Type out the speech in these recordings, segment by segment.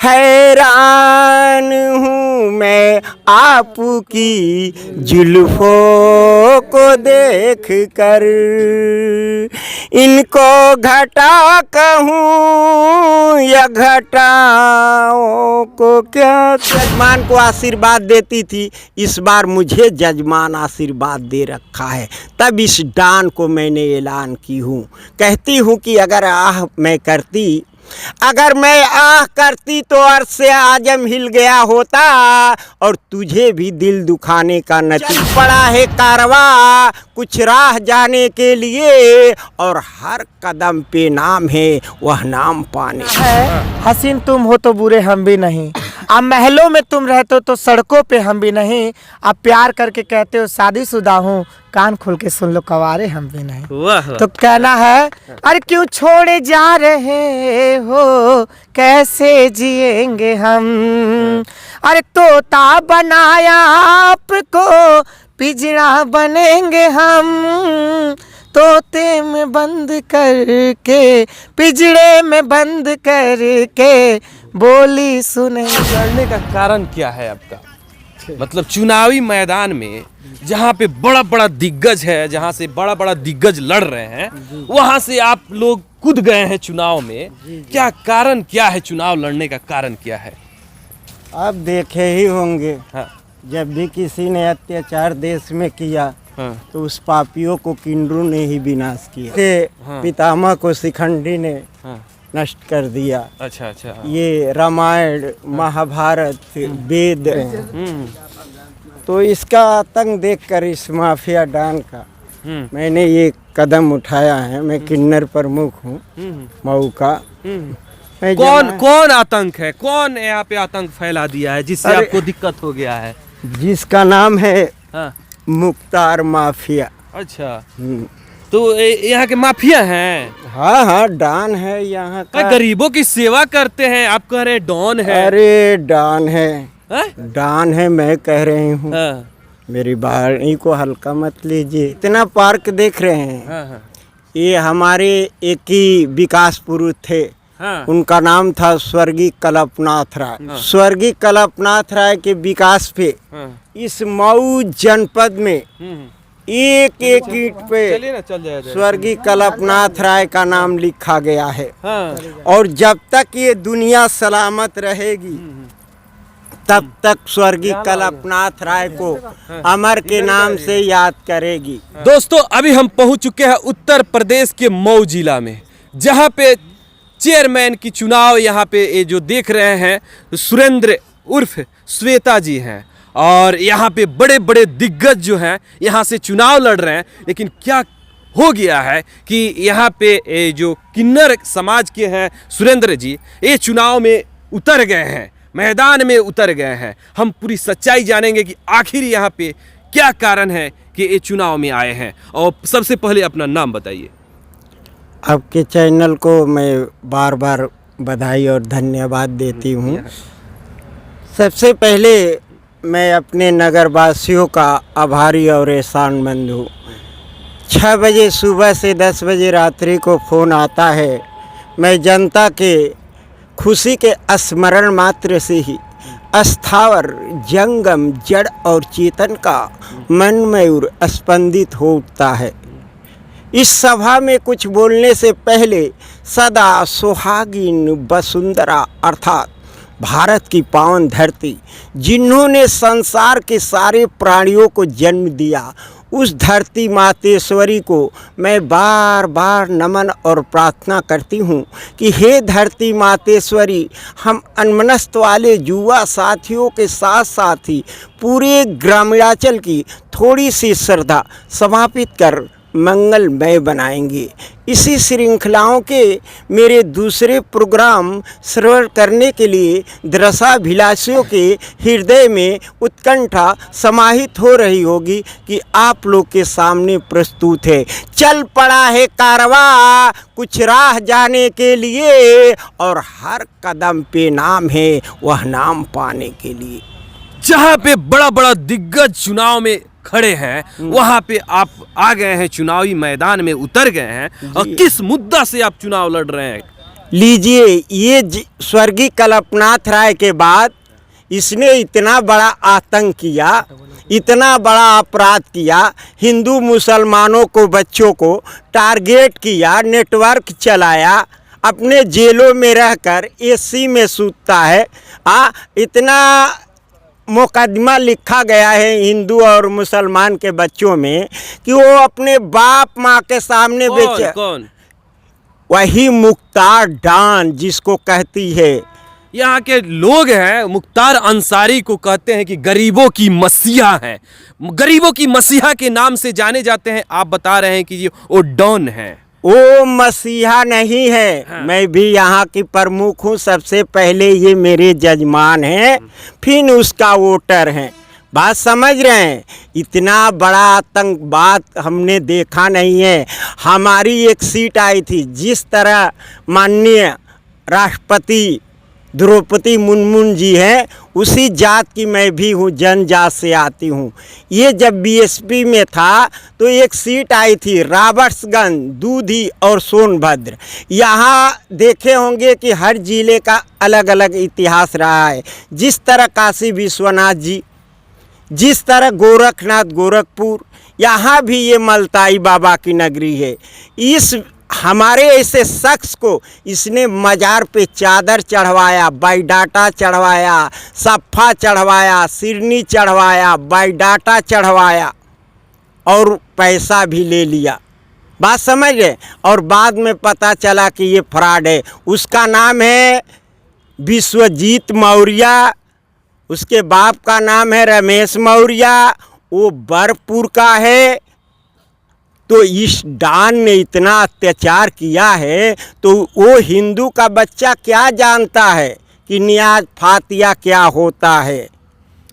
हैरान हूँ मैं आपकी जुल्फों को देख कर, इनको घटा कहूँ या घटाओं को क्या। जजमान को आशीर्वाद देती थी, इस बार मुझे जजमान आशीर्वाद दे रखा है, तब इस डान को मैंने ऐलान की हूँ। कहती हूँ कि अगर मैं आह करती तो अर्श से आजम हिल गया होता, और तुझे भी दिल दुखाने का नतीजा पड़ा है कारवा कुछ राह जाने के लिए, और हर कदम पे नाम है वह नाम पाने है। हसीन तुम हो तो बुरे हम भी नहीं, अब महलों में तुम रहते हो तो सड़कों पे हम भी नहीं, अब प्यार करके कहते हो शादीशुदा हूँ, कान खोल के सुन लो कवारे हम भी नहीं। तो कहना है अरे क्यों छोड़े जा रहे हो, कैसे जिएंगे हम, अरे तोता बनाया आपको पिंजरा बनेंगे हम, तोते में बंद करके पिंजरे में बंद करके बोली सुने। लड़ने का कारण क्या है आपका? मतलब चुनावी मैदान में जहाँ पे बड़ा बड़ा दिग्गज है, जहाँ से बड़ा बड़ा दिग्गज लड़ रहे हैं, वहाँ से आप लोग कूद गए हैं चुनाव में। क्या कारण क्या है? चुनाव लड़ने का कारण क्या है? आप देखे ही होंगे, हाँ। जब भी किसी ने अत्याचार देश में किया, हाँ। तो उस पापियों को किन्नरों ने ही विनाश किया। हाँ। पितामह को शिखंडी ने हाँ। नष्ट कर दिया। अच्छा अच्छा। ये रामायण महाभारत वेद, तो इसका आतंक देखकर इस माफिया डान का मैंने ये कदम उठाया है। मैं किन्नर प्रमुख हूँ मऊ का। कौन आतंक है? कौन यहाँ पे आतंक फैला दिया है जिससे आपको दिक्कत हो गया है? जिसका नाम है हाँ। मुख्तार माफिया। अच्छा, तो यहाँ के माफिया हैं? हाँ हाँ, डान है यहाँ का। गरीबों की सेवा करते हैं, आप कह रहे डॉन है। अरे डान है, डान है मैं कह रही हूँ। हाँ। मेरी वाणी को हल्का मत लीजिए। इतना पार्क देख रहे हैं, हाँ। ये हमारे एक ही विकास पुरुष थे। हाँ। उनका नाम था स्वर्गीय कल्पनाथ राय। हाँ। स्वर्गीय कल्पनाथ राय के विकास पे इस मऊ जनपद में एक ईंट पे स्वर्गीय कल्पनाथ राय का नाम लिखा गया है। हाँ। और जब तक ये दुनिया सलामत रहेगी तब तक स्वर्गीय कल्पनाथ राय को अमर के नाम से याद करेगी। दोस्तों, अभी हम पहुंच चुके हैं उत्तर प्रदेश के मऊ जिला में, जहां पे चेयरमैन की चुनाव यहाँ पे ये जो देख रहे हैं सुरेंद्र उर्फ श्वेता जी हैं, और यहाँ पे बड़े बड़े दिग्गज जो हैं यहाँ से चुनाव लड़ रहे हैं। लेकिन क्या हो गया है कि यहाँ पे जो किन्नर समाज के हैं सुरेंद्र जी, ये चुनाव में उतर गए हैं, मैदान में उतर गए हैं। हम पूरी सच्चाई जानेंगे कि आखिर यहाँ पे क्या कारण है कि ये चुनाव में आए हैं। और सबसे पहले अपना नाम बताइए। आपके चैनल को मैं बार बार बधाई और धन्यवाद देती हूँ। सबसे पहले मैं अपने नगरवासियों का आभारी और एहसानमंद हूँ। 6 बजे सुबह से 10 बजे रात्रि को फ़ोन आता है, मैं जनता के खुशी के स्मरण मात्र से ही अस्थावर जंगम जड़ और चेतन का मन मयूर स्पंदित हो उठता है। इस सभा में कुछ बोलने से पहले सदा सुहागिन वसुंधरा अर्थात भारत की पावन धरती, जिन्होंने संसार के सारे प्राणियों को जन्म दिया, उस धरती मातेश्वरी को मैं बार बार नमन और प्रार्थना करती हूँ कि हे धरती मातेश्वरी, हम अनमनस्त वाले युवा साथियों के साथ साथ ही पूरे ग्रामीणांचल की थोड़ी सी श्रद्धा समापित कर मंगलमय बनाएंगे। इसी श्रृंखलाओं के मेरे दूसरे प्रोग्राम श्रवण करने के लिए दृश्याभिलाषियों के हृदय में उत्कंठा समाहित हो रही होगी कि आप लोग के सामने प्रस्तुत है। चल पड़ा है कारवा कुछ राह जाने के लिए, और हर कदम पे नाम है वह नाम पाने के लिए। जहाँ पे बड़ा बड़ा दिग्गज चुनाव में खड़े हैं, वहाँ पे आप आ गए हैं, चुनावी मैदान में उतर गए हैं। और किस मुद्दा से आप चुनाव लड़ रहे हैं? लीजिए, ये स्वर्गीय कल्पनाथ राय के बाद इसने इतना बड़ा आतंक किया, इतना बड़ा अपराध किया, हिंदू मुसलमानों को, बच्चों को टारगेट किया, नेटवर्क चलाया, अपने जेलों में रहकर एसी में सूतता है। इतना मुकदमा लिखा गया है हिंदू और मुसलमान के बच्चों में कि वो अपने बाप माँ के सामने बेचे। कौन? वही मुख्तार डॉन जिसको कहती है। यहाँ के लोग हैं, मुख्तार अंसारी को कहते हैं कि गरीबों की मसीहा है, गरीबों की मसीहा के नाम से जाने जाते हैं। आप बता रहे हैं कि ये वो डॉन है। वो मसीहा नहीं है। हाँ। मैं भी यहाँ की प्रमुख हूँ। सबसे पहले ये मेरे जजमान हैं, फिर उसका वोटर हैं। बात समझ रहे हैं? इतना बड़ा आतंकवाद हमने देखा नहीं है। हमारी एक सीट आई थी, जिस तरह माननीय राष्ट्रपति द्रौपदी मुर्मू जी हैं, उसी जात की मैं भी हूँ, जनजात से आती हूँ। ये जब बीएसपी में था तो एक सीट आई थी राबर्ट्सगंज, दूधी और सोनभद्र। यहाँ देखे होंगे कि हर जिले का अलग अलग इतिहास रहा है। जिस तरह काशी विश्वनाथ जी, जिस तरह गोरखनाथ गोरखपुर, यहाँ भी ये मलताई बाबा की नगरी है। इस हमारे ऐसे शख्स को इसने मज़ार पे चादर चढ़वाया, बायोडाटा चढ़वाया, सफ़ा चढ़वाया, सिरनी चढ़वाया, बायोडाटा चढ़वाया और पैसा भी ले लिया। बात समझ गए? और बाद में पता चला कि ये फ्रॉड है। उसका नाम है विश्वजीत मौर्य, उसके बाप का नाम है रमेश मौर्य, वो बरपुर का है। तो इस डॉन ने इतना अत्याचार किया है, तो वो हिंदू का बच्चा क्या जानता है कि नियाज फातिया क्या होता है।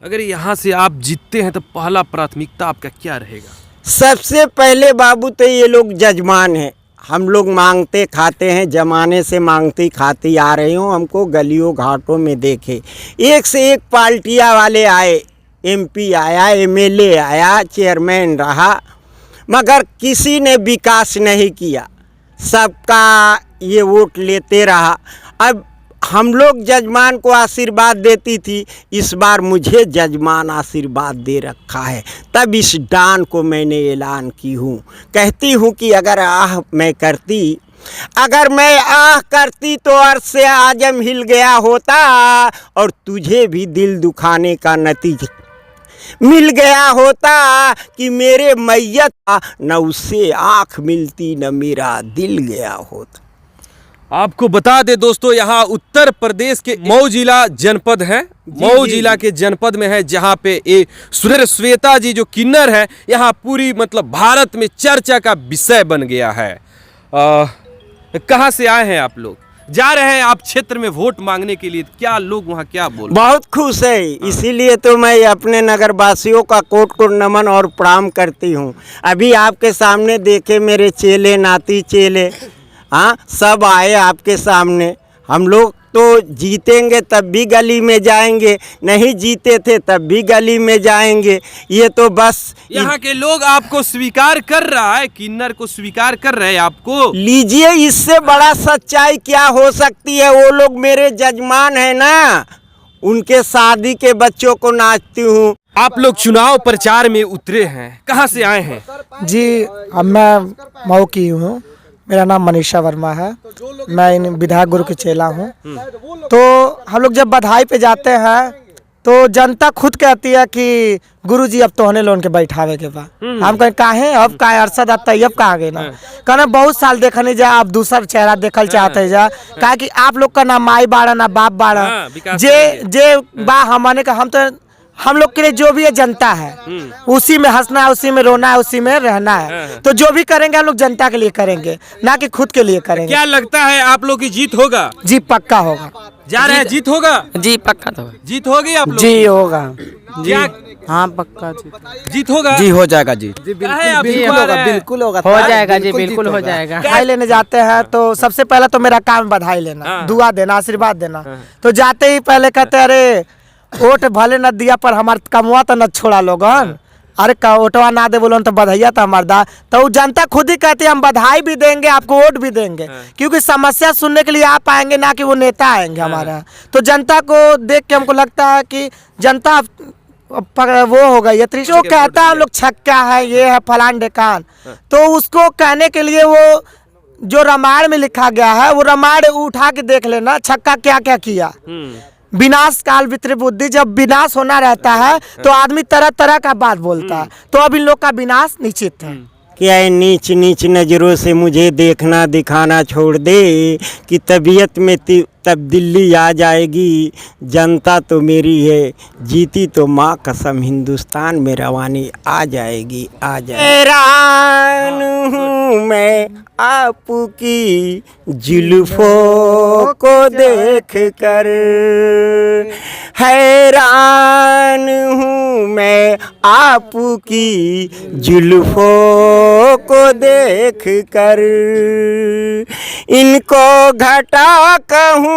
अगर यहाँ से आप जीतते हैं तो पहला प्राथमिकता आपका क्या रहेगा? सबसे पहले बाबू तो ये लोग जजमान हैं। हम लोग मांगते खाते हैं, जमाने से मांगती खाती आ रही हूँ। हमको गलियों घाटों में देखे, एक से एक पार्टियाँ वाले आए, एमपी आया, एमएलए आया, चेयरमैन रहा, मगर किसी ने विकास नहीं किया। सबका ये वोट लेते रहा। अब हम लोग जजमान को आशीर्वाद देती थी, इस बार मुझे जजमान आशीर्वाद दे रखा है। तब इस डॉन को मैंने ऐलान की हूँ, कहती हूँ कि अगर मैं करती तो अर्श से आजम हिल गया होता, और तुझे भी दिल दुखाने का नतीजा मिल गया होता कि मेरे मैयत न उससे आँख मिलती न मेरा दिल गया होता। आपको बता दे दोस्तों, यहाँ उत्तर प्रदेश के मऊ जिला जनपद है, मऊ जिला के जनपद में है, जहाँ पे ये सुरेंद्र श्वेता जी जो किन्नर है, यहाँ पूरी मतलब भारत में चर्चा का विषय बन गया है। कहाँ से आए हैं आप लोग? जा रहे हैं आप क्षेत्र में वोट मांगने के लिए, क्या लोग वहाँ क्या बोल? बहुत खुश है, इसीलिए तो मैं अपने नगरवासियों का कोट कोट नमन और प्रणाम करती हूँ। अभी आपके सामने देखे मेरे चेले नाती चेले, हाँ, सब आए आपके सामने। हम लोग तो जीतेंगे तब भी गली में जाएंगे, नहीं जीते थे तब भी गली में जाएंगे। ये तो बस यहाँ के लोग आपको स्वीकार कर रहा है, किन्नर को स्वीकार कर रहे हैं आपको। लीजिए, इससे बड़ा सच्चाई क्या हो सकती है। वो लोग मेरे जजमान है ना, उनके शादी के बच्चों को नाचती हूँ। आप लोग चुनाव प्रचार में उतरे हैं, कहाँ से आए हैं? जी, अब मैं मऊ की हूँ, मेरा नाम मनीषा वर्मा है, मैं इन विधायक गुरु के चेला हूँ। तो हम लोग जब बधाई पे जाते हैं तो जनता खुद कहती है कि गुरुजी अब तो होने लोन के बैठावे के बाद हम कहें काहे अब का अरसद अब तैयब कहाँ गए ना, कहना बहुत साल देखने जा, अब दूसरा चेहरा देखल चाहते जा, कहा कि आप लोग का ना माई बाड़ा ना बाप बाड़ा, जे बा हमने का, हम लोग के लिए जो भी है जनता है, उसी में हंसना है, उसी में रोना है, उसी में रहना है। तो जो भी करेंगे हम लोग जनता के लिए करेंगे, ना कि खुद के लिए करेंगे। क्या लगता है आप लोग की जीत होगा? जी पक्का होगा। जा रहे हैं, जीत होगा? जी पक्का तो जीत होगी आप लोग? जी होगा जी, क्या हाँ पक्का जीत होगा? जी हो जाएगा जी, बिल्कुल होगा, हो जाएगा जी, बिल्कुल हो जाएगा। बधाई लेने जाते हैं तो सबसे पहले तो मेरा काम बधाई लेना, दुआ देना, आशीर्वाद देना। तो जाते ही पहले कहते अरे वोट भले न दिया पर हमार कमवा तो न छोड़ा लोगन, अरे का वोटवा ना दे बोलो तो बधाइया था मर्दा, तो वो जनता खुद ही कहती है हम बधाई भी देंगे आपको वोट भी देंगे, क्योंकि समस्या सुनने के लिए आप आएंगे ना कि वो नेता आएंगे हमारा। तो जनता को देख के हमको लगता है कि जनता वो हो गई है, जो कहता है हम लोग छक्का है ये है फलान ढेकान, तो उसको कहने के लिए वो जो रामायण में लिखा गया है वो रामायण उठा के देख लेना, छक्का क्या क्या किया। विनाश काल वित्र बुद्धि, जब विनाश होना रहता है तो आदमी तरह तरह का बात बोलता है, तो अब इन लोग का विनाश निश्चित है। क्या है नीच नीच नज़रों से मुझे देखना दिखाना छोड़ दे कि तबीयत में तब्दीली आ जाएगी, जनता तो मेरी है जीती तो माँ कसम हिंदुस्तान में रवानी आ जाएगी आ जाएगी। हैरान हूँ मैं आपकी जुल्फों को देख कर, हैरान हूँ मैं आपकी जुल्फों को देख कर, इनको घटा कहूँ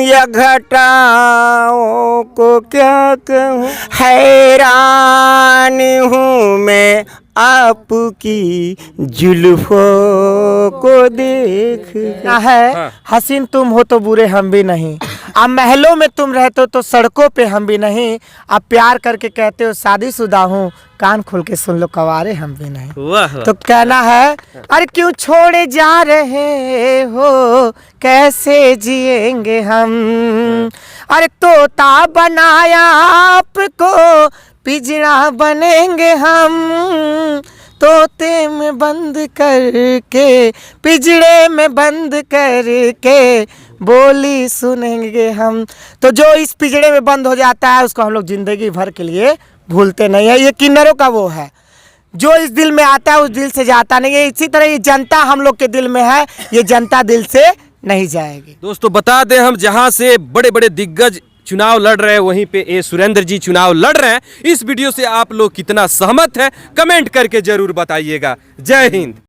या घटाओं को क्या कहूँ, हैरान हूँ मैं आपकी जुल्फों को देख क्या है हसीन तुम हो तो बुरे हम भी नहीं, अब महलों में तुम रहते हो तो सड़कों पे हम भी नहीं, अब प्यार करके कहते हो शादीशुदा हूँ, कान खोल के सुन लो कवारे हम भी नहीं। वाह तो कहना है अरे क्यों छोड़े जा रहे हो कैसे जिएंगे हम, अरे तोता बनाया आपको पिंजरा बनेंगे हम, तोते में बंद करके पिंजरे में बंद करके बोली सुनेंगे हम। तो जो इस पिंजरे में बंद हो जाता है उसको हम लोग जिंदगी भर के लिए भूलते नहीं है, ये किन्नरों का वो है, जो इस दिल में आता है उस दिल से जाता नहीं है। इसी तरह ये जनता हम लोग के दिल में है, ये जनता दिल से नहीं जाएगी। दोस्तों बता दें हम जहां से बड़े बड़े दिग्गज चुनाव लड़ रहे हैं वहीं पे ए सुरेंद्र जी चुनाव लड़ रहे हैं। इस वीडियो से आप लोग कितना सहमत हैं कमेंट करके जरूर बताइएगा। जय हिंद।